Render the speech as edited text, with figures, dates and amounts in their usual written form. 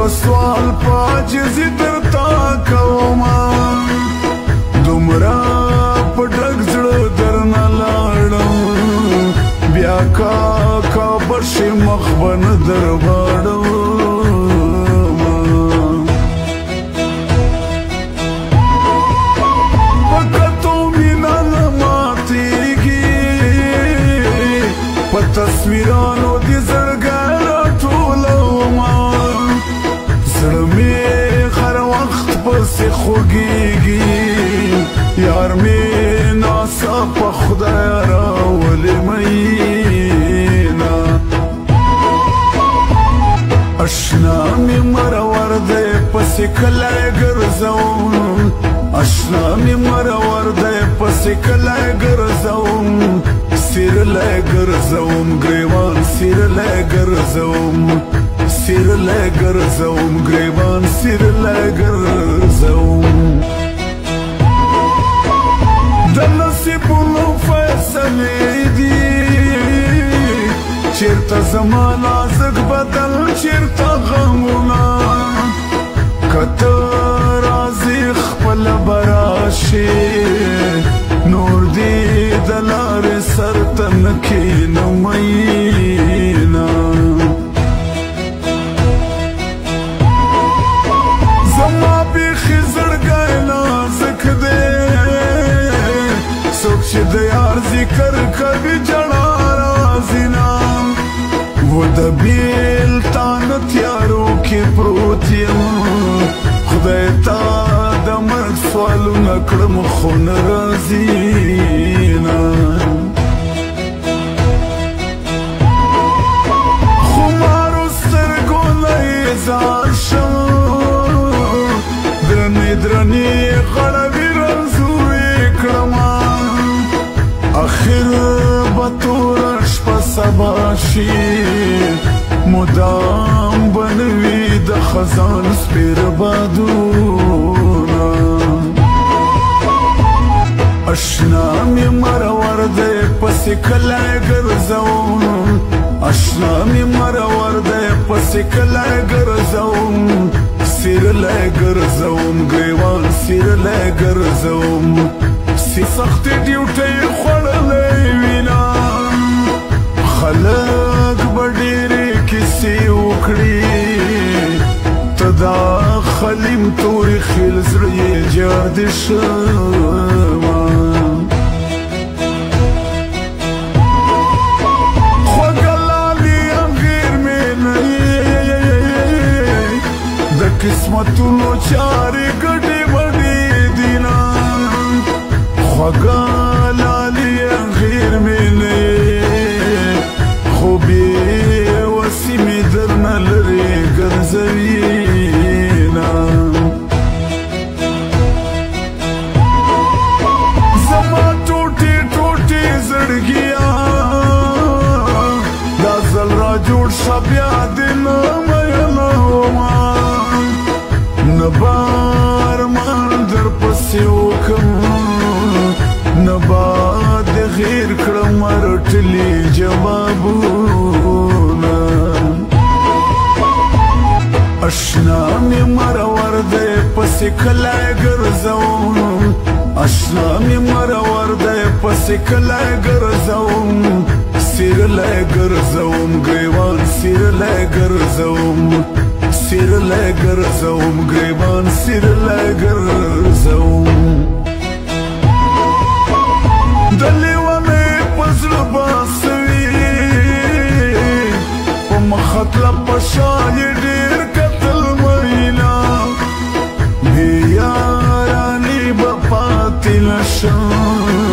سوال پاجزی درتا کوما دمرا پډک زړه درنه لاړم بیا کا بشي مخبن درباړم پکتو مینا ماتیږي په تصویرانو دې زړګی راټولومه زړه مې هر وخت پسې خوږېږي یار مې ناڅاپه خدای راولې مینا اشنا مې مرور دی پسې کلی ګرځوم اشنا مې مرور دی پسې کلی ګرځوم سیرلی ګرځوم ګریوان سیرلی ګرځوم سیرلی ګرځوم ګریوان سیرلی ګرځوم د نصیبونو فیصلې دي چیرته زما نازک بدن چیرته غمونه که ته راځې خپله به راشې نور دې د لارې سر ته نه کښېنه میینه زما بیخي زړګی نازک دی څوک چې د یار ذکر کوي ژړا راځي نه و د بیلتان تیارو کې پروت یم خدای تا د مرګ سوالونه کړم خو نه راځي نه خمارو سترګو نه یې ځار شم درنې درنې غړوي رنځورې کړمه اخر به توره شپه سبا شي مدام بنوي د خزان سپېر بادونه اشنا مې مرور دی پسې کلی ګرځوم اشنا مې مرور دی پسې کلی ګرځوم سیرلی ګرځوم ګریوان سیرلی ګرځوم سختې ډیوټۍ خوړلی وینا خلک به ډېرې کیسې وکړي ته دا خلیم تورې خیل زړه یې جادې شوه خوږه لالې انګیر مې نه د قسمتونو چارې ګډې وډې دي نه خوږه لالې انګیر مې نه خو بې وسې مې درنه لرې ګرځوي نه زما ټوټې ټوټې زړګیا دا ځل را جوړ شه بیا دې نه میینومه نه به ارمان درپسې وکړم نه به د غیر کړم رټلي جوابونه اشنا مې مرور دی پسې کلی ګرځوم اشنا مې مرور دی پسې کلی ګرځوم سیرلی ګرځوم ګریوان سیرلی ګرځوم سیرلی ګرځوم ګریوان سیرلی ګرځوم د لیونۍ په زړه باسوي په مخه په شا یې ډېر کتل مینا بې یارانې به پاتې نه شم